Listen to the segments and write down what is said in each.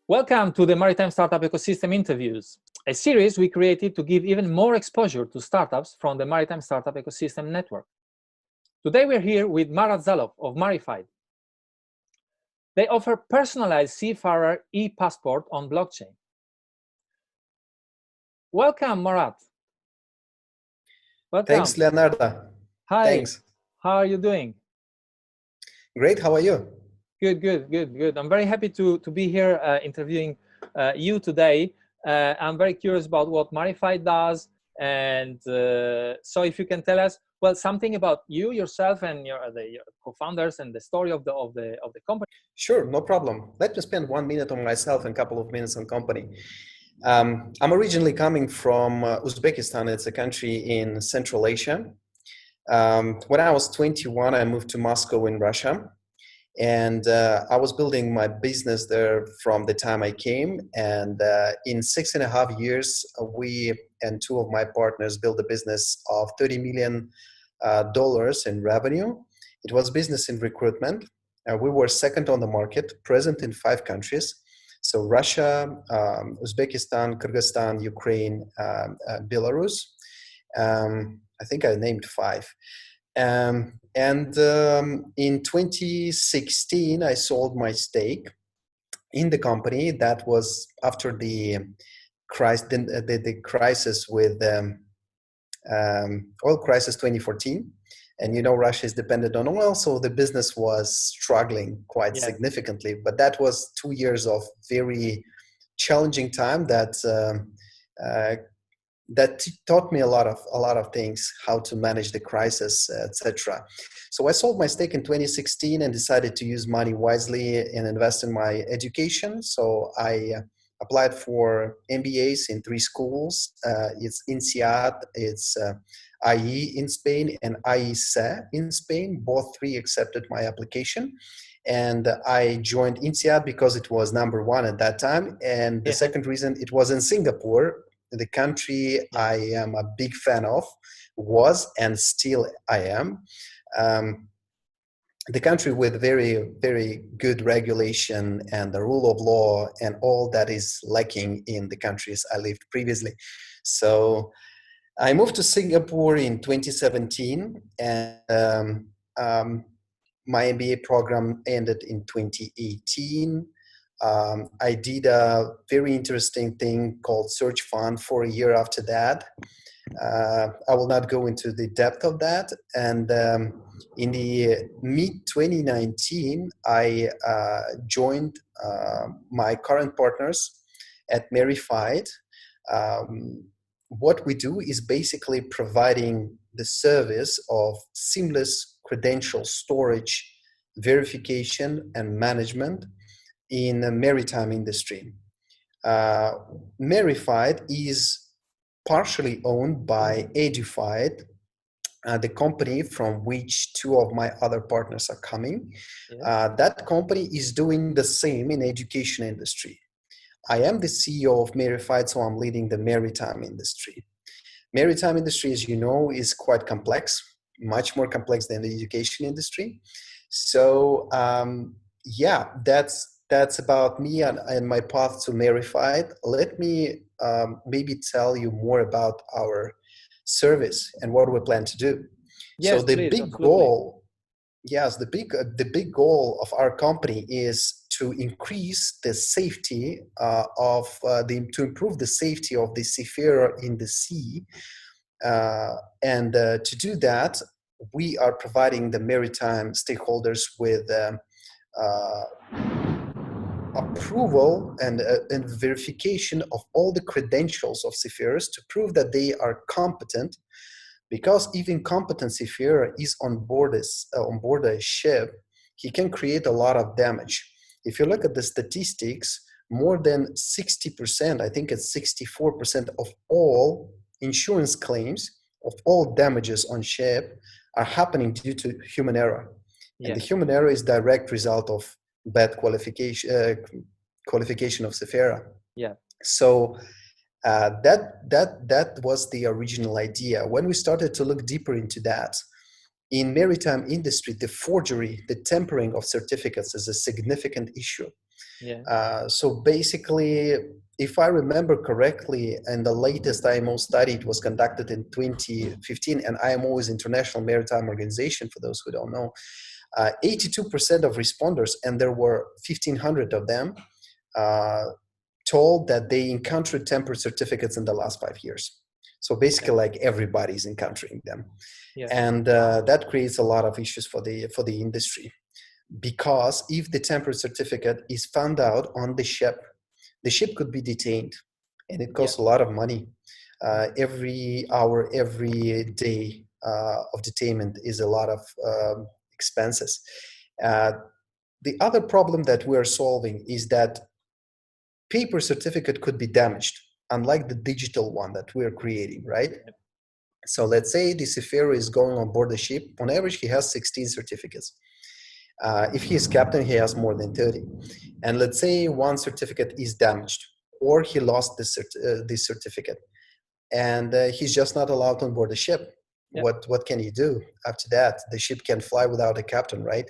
Welcome to the Maritime Startup Ecosystem Interviews, a series we created to give even more exposure to startups from the Maritime Startup Ecosystem Network. Today we're here with Marat Zalalov of Marified. They offer personalized seafarer e-passport on blockchain. Welcome, Marat. Welcome. Thanks, Leonardo. Hi. Thanks. How are you doing? Great. How are you? Good. I'm very happy to be here interviewing you today. I'm very curious about what Marified does, and so if you can tell us, well, something about you, yourself, and your co-founders, and the story of the company. Sure, no problem. Let me spend 1 minute on myself and a couple of minutes on company. I'm originally coming from Uzbekistan. It's a country in Central Asia. When I was 21, I moved to Moscow in Russia. And I was building my business there from the time I came. And in 6.5 years, we and two of my partners built a business of $30 million in revenue. It was business in recruitment. We were second on the market, present in 5 countries. So Russia, Uzbekistan, Kyrgyzstan, Ukraine, Belarus. I think I named 5. In 2016, I sold my stake in the company. That was after the crisis with oil crisis 2014. And you know, Russia is dependent on oil, so the business was struggling quite significantly. But that was 2 years of very challenging time that taught me a lot of things, how to manage the crisis, etc. So I sold my stake in 2016 and decided to use money wisely and invest in my education. So I applied for MBAs in 3 schools. It's INSEAD, it's IE in Spain, and IESE in Spain. Both 3 accepted my application. And I joined INSEAD because it was number 1 at that time. And the second reason, it was in Singapore, the country I am a big fan of, was and still I am. The country with very, very good regulation and the rule of law and all that is lacking in the countries I lived previously. So I moved to Singapore in 2017, and my MBA program ended in 2018. I did a very interesting thing called Search Fund for a year after that. I will not go into the depth of that. And in the mid-2019, I joined my current partners at Marified. What we do is basically providing the service of seamless credential storage, verification, and management in the maritime industry. Marified is partially owned by Edified, the company from which 2 of my other partners are coming. That company is doing the same in education industry. I am the CEO of Marified, so I'm leading the maritime industry. Maritime industry, as you know, is quite complex, much more complex than the education industry. So that's about me and my path to Marified. Let me maybe tell you more about our service and what we plan to do. Yes, so the please, big absolutely. goal, the big goal of our company is to increase the safety to improve the safety of the seafarer in the sea, and to do that, we are providing the maritime stakeholders with approval and verification of all the credentials of seafarers to prove that they are competent, because even competent seafarer is on board a ship, he can create a lot of damage. If you look at the statistics, more than 60%, I think it's 64% of all insurance claims of all damages on ship are happening due to human error. And the human error is direct result of bad qualification of seafarer. So that was the original idea. When we started to look deeper into that, in maritime industry, the forgery, the tampering of certificates is a significant issue. Yeah. So basically, if I remember correctly, and the latest IMO study, it was conducted in 2015, and IMO is International Maritime Organization, for those who don't know, 82% of responders, and there were 1,500 of them, told that they encountered temporary certificates in the last 5 years. So basically, like everybody's encountering them, and that creates a lot of issues for the industry, because if the temporary certificate is found out on the ship could be detained, and it costs a lot of money. Every hour, every day of detainment is a lot of expenses. The other problem that we're solving is that paper certificate could be damaged, unlike the digital one that we're creating, right? So let's say the seafarer is going on board the ship. On average, he has 16 certificates. If he is captain, he has more than 30. And let's say one certificate is damaged, or he lost this certificate, and he's just not allowed on board the ship. What can he do after that? The ship can fly without a captain, right?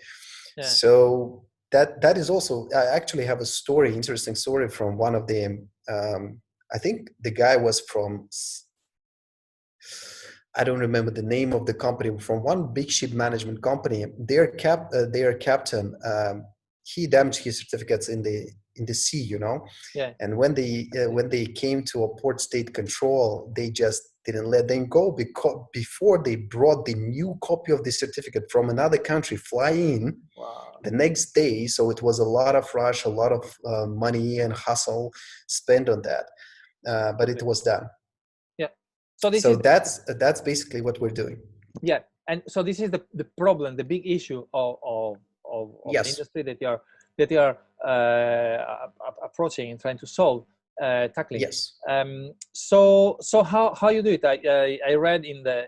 So that is also, I actually have a story, interesting story from one of the, I think the guy was from, I don't remember the name of the company, from one big ship management company. Their captain, he damaged his certificates in the sea, you know. And when they came to a port state control, they just didn't let them go, because before they brought the new copy of the certificate from another country fly in the next day. So it was a lot of rush, a lot of money and hustle spent on that, but it was done. So that's basically what we're doing. And so this is the problem, the big issue of the industry that you are approaching and trying to solve, tackling. So how you do it? I read in the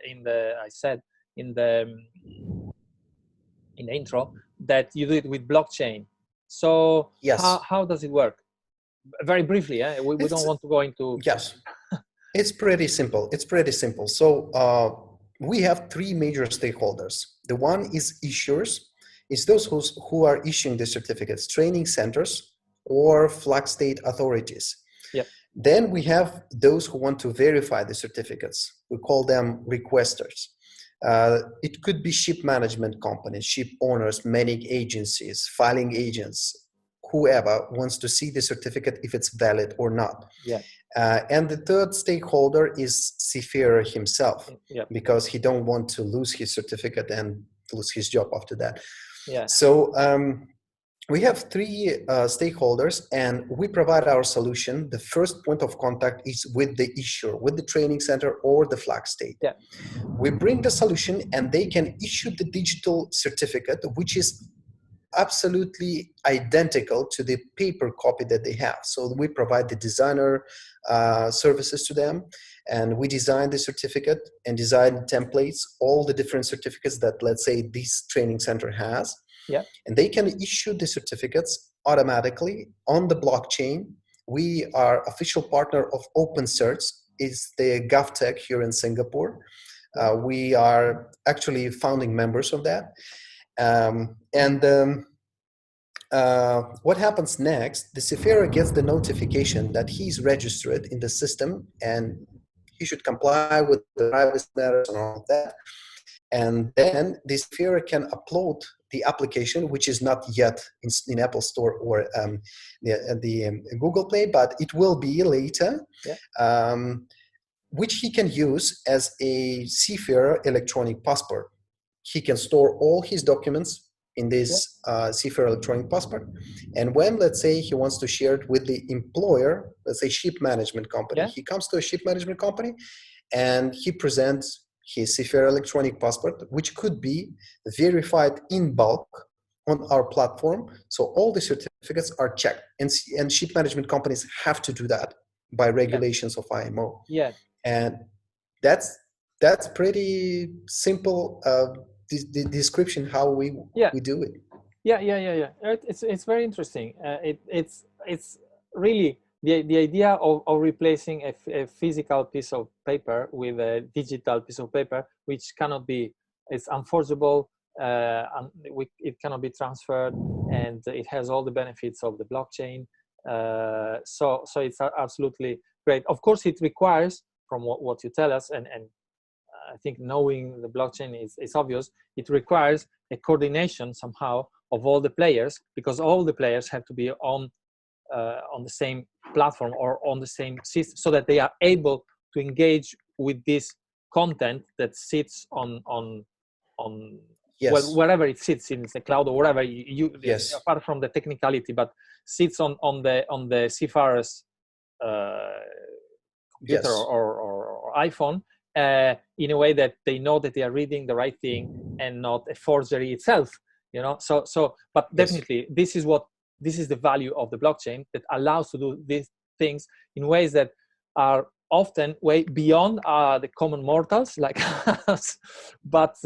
intro that you do it with blockchain. So how does it work? Very briefly, we don't want to go into. It's pretty simple. So we have three major stakeholders. The one is issuers. It's those who are issuing the certificates, training centers or flag state authorities. Then we have those who want to verify the certificates. We call them requesters. It could be ship management companies, ship owners, manning agencies, filing agents, whoever wants to see the certificate if it's valid or not. And the third stakeholder is seafarer himself, because he don't want to lose his certificate and lose his job after that. So we have three stakeholders, and we provide our solution. The first point of contact is with the issuer, with the training center or the flag state. We bring the solution, and they can issue the digital certificate, which is absolutely identical to the paper copy that they have. So we provide the designer services to them, and we design the certificate and design templates, all the different certificates that, let's say, this training center has. And they can issue the certificates automatically on the blockchain. We are official partner of OpenCerts. It's the GovTech here in Singapore. We are actually founding members of that. What happens next? The seafarer gets the notification that he's registered in the system, and he should comply with the privacy matters and all of that. And then the seafarer can upload the application, which is not yet in Apple Store or the Google Play, but it will be later, which he can use as a seafarer electronic passport. He can store all his documents in this seafarer electronic passport. And when, let's say, he wants to share it with the employer, let's say ship management company, he comes to a ship management company and he presents his seafarer electronic passport, which could be verified in bulk on our platform. So all the certificates are checked, and ship management companies have to do that by regulations of IMO. And that's pretty simple. The description how we do it. It's very interesting. It's really the idea of replacing a physical piece of paper with a digital piece of paper, which cannot be, it's unforceable, and it cannot be transferred, and it has all the benefits of the blockchain. So it's absolutely great. Of course, it requires, from what you tell us, and I think knowing the blockchain is obvious, it requires a coordination somehow of all the players, because all the players have to be on the same platform or on the same system, so that they are able to engage with this content that sits on Yes. well, wherever it sits, in the cloud or wherever Yes. apart from the technicality, but sits on the seafarer's computer, Yes. or iPhone, in a way that they know that they are reading the right thing and not a forgery itself, you know. But definitely, Yes. this is the value of the blockchain, that allows to do these things in ways that are often way beyond the common mortals like us, but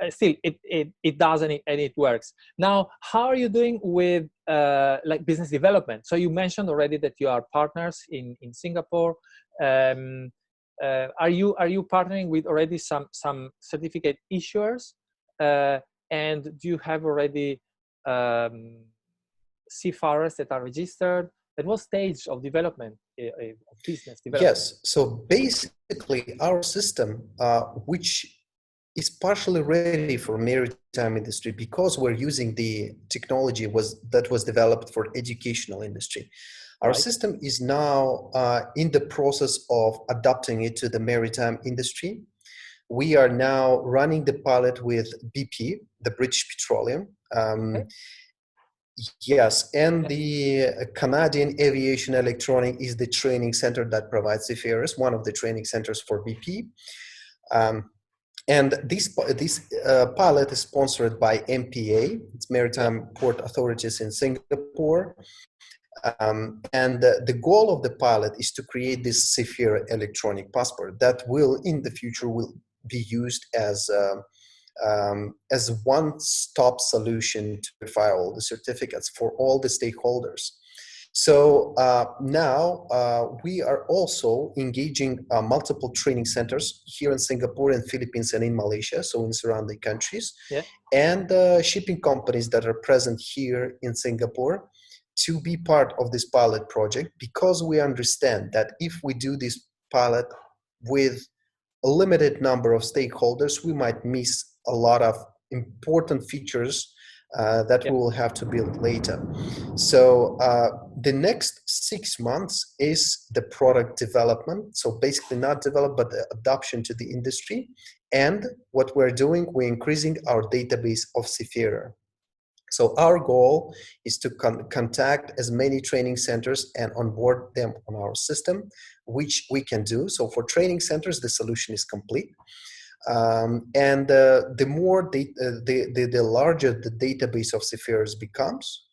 still it does, and it works. Now, how are you doing with like business development? So you mentioned already that you are partners in Singapore. Are you partnering with already some certificate issuers, and do you have already seafarers that are registered? At what stage of development, of business development? Yes. So basically, our system, which is partially ready for maritime industry, because we're using the technology that was developed for educational industry. Our system is now in the process of adapting it to the maritime industry. We are now running the pilot with BP, the British Petroleum. Yes, and the Canadian Aviation Electronic is the training center that provides seafarers, one of the training centers for BP. And this pilot is sponsored by MPA, it's Maritime Port Authorities in Singapore. And the goal of the pilot is to create this seafarer electronic passport that will, in the future, will be used as a one-stop solution to verify all the certificates for all the stakeholders. So now we are also engaging multiple training centers here in Singapore, and Philippines, and in Malaysia, so in surrounding countries, and shipping companies that are present here in Singapore to be part of this pilot project, because we understand that if we do this pilot with a limited number of stakeholders, we might miss a lot of important features that we will have to build later. So the next 6 months is the product development. So basically not develop, but the adoption to the industry. And what we're doing, we're increasing our database of seafarer. So our goal is to contact as many training centers and onboard them on our system, which we can do. So for training centers, the solution is complete. And the more the larger the database of seafarers becomes,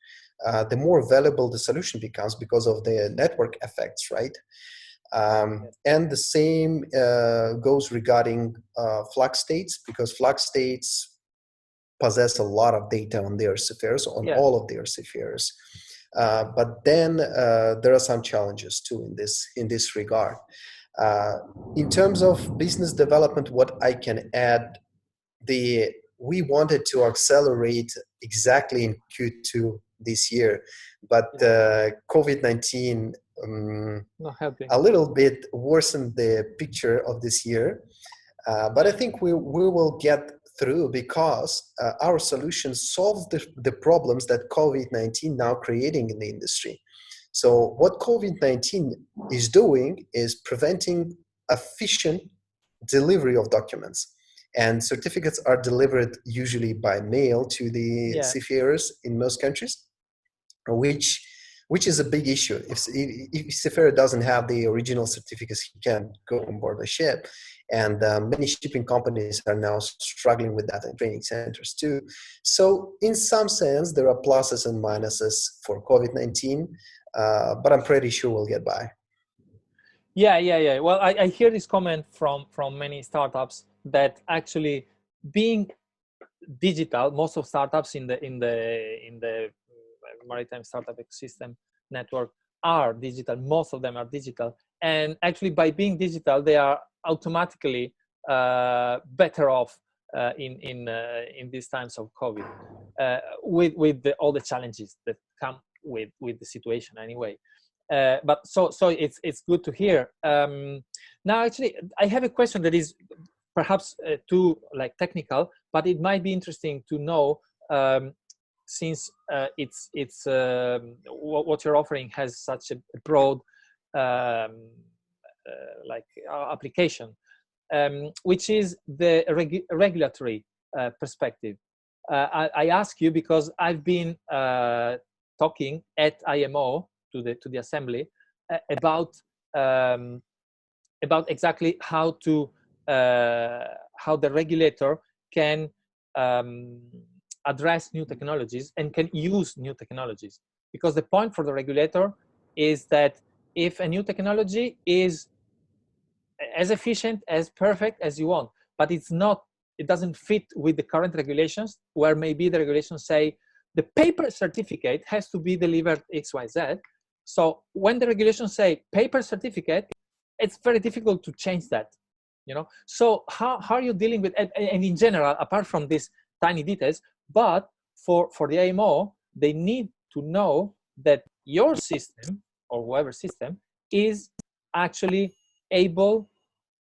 the more valuable the solution becomes because of the network effects, right? And the same goes regarding flag states, because flag states possess a lot of data on their seafarers, on all of their seafarers. But then there are some challenges too in this regard. In terms of business development, what I can add, we wanted to accelerate exactly in Q2 this year, but COVID-19 a little bit worsened the picture of this year. But I think we will get through, because our solution solves the problems that COVID-19 now creating in the industry. So what COVID-19 is doing is preventing efficient delivery of documents. And certificates are delivered usually by mail to the seafarers in most countries, which is a big issue. If seafarer doesn't have the original certificates, he can't go on board a ship. And many shipping companies are now struggling with that, and training centers too. So in some sense, there are pluses and minuses for COVID-19, but I'm pretty sure we'll get by. Yeah. Well, I hear this comment from many startups that actually being digital, most of startups in the maritime startup ecosystem network are digital. Most of them are digital, and actually by being digital, they are automatically better off in these times of COVID, with all the challenges that come with the situation anyway. But so it's good to hear. Now, actually, I have a question that is perhaps too technical, but it might be interesting to know, since what you're offering has such a broad application, which is the regulatory perspective. I ask you because I've been talking at IMO to the assembly about exactly how the regulator can address new technologies and can use new technologies. Because the point for the regulator is that if a new technology is as efficient, as perfect as you want, but it doesn't fit with the current regulations, where maybe the regulations say the paper certificate has to be delivered XYZ. So when the regulations say paper certificate, it's very difficult to change that, So how are you dealing with, and in general, apart from these tiny details, but for the IMO, they need to know that your system, or whoever's system, is actually able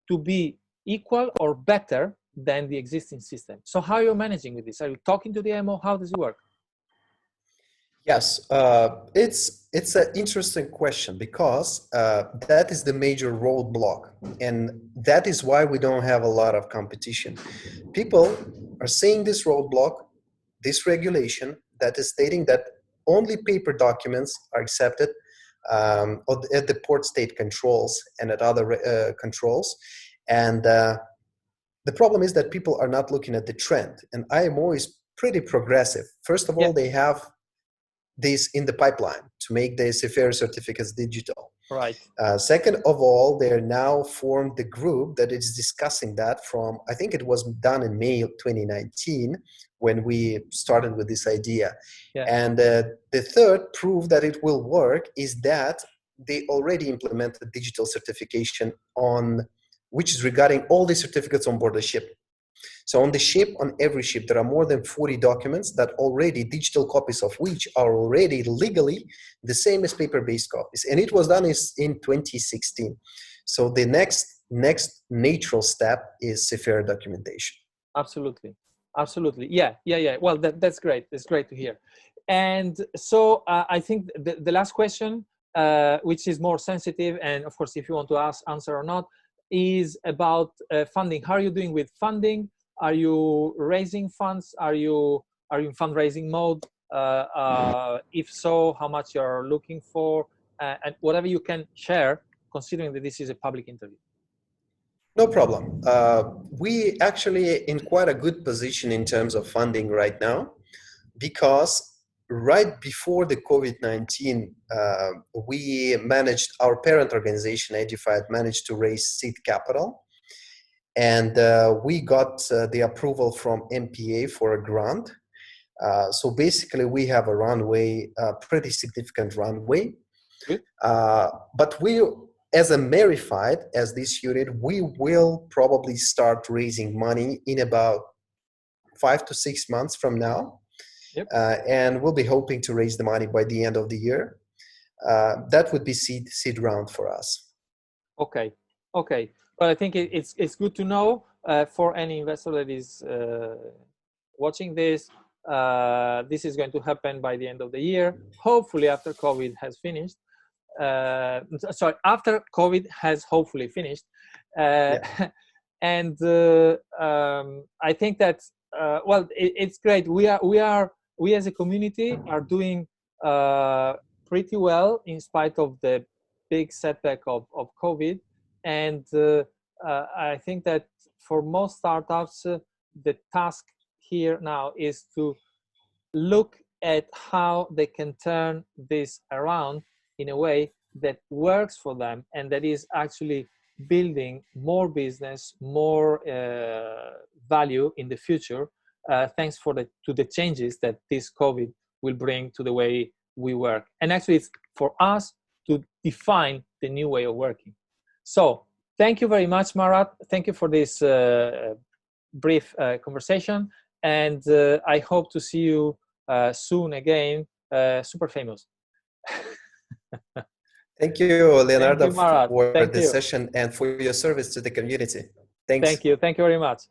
to be equal or better than the existing system. So how are you managing with this? Are you talking to the IMO? How does it work? Yes, it's an interesting question, because that is the major roadblock, and that is why we don't have a lot of competition. People are seeing this roadblock, this regulation that is stating that only paper documents are accepted at the port state controls and at other controls, and the problem is that people are not looking at the trend, and IMO is pretty progressive. First of all, they have this in the pipeline to make the seafarer certificates digital. Right. Second of all, they are now formed the group that is discussing that from, I think it was done in May 2019 when we started with this idea. Yeah. And the third proof that it will work is that they already implemented digital certification which is regarding all the certificates on board the ship. So on the ship, on every ship, there are more than 40 documents that already, digital copies of which are already legally the same as paper-based copies. And it was done in 2016. So the next natural step is seafarer documentation. Absolutely. Absolutely. Yeah. Well, that's great. That's great to hear. And so I think the last question, which is more sensitive, and of course, if you want to answer or not, is about funding. How are you doing with funding? Are you raising funds? Are you in fundraising mode? If so, how much you're looking for? And whatever you can share, considering that this is a public interview. No problem. We actually in quite a good position in terms of funding right now, because right before the COVID-19, our parent organization, Edified, managed to raise seed capital. And we got the approval from MPA for a grant. So basically we have a runway, a pretty significant runway. But we, as a Marified, as this unit, we will probably start raising money in about 5 to 6 months from now. Yep. And we'll be hoping to raise the money by the end of the year. That would be seed round for us. Okay. But I think it's good to know for any investor that is watching this. This is going to happen by the end of the year, hopefully after COVID has finished. After COVID has hopefully finished. Yeah. And I think that it's great. We as a community are doing pretty well in spite of the big setback of COVID. And I think that for most startups, the task here now is to look at how they can turn this around in a way that works for them and that is actually building more business, more value in the future, thanks to the changes that this COVID will bring to the way we work. And actually, it's for us to define the new way of working. So thank you very much, Marat. Thank you for this brief conversation, and I hope to see you soon again, super famous. Thank you, Leonardo, Marat. for Thank the you. session and for your service to the community. Thanks. Thank you very much.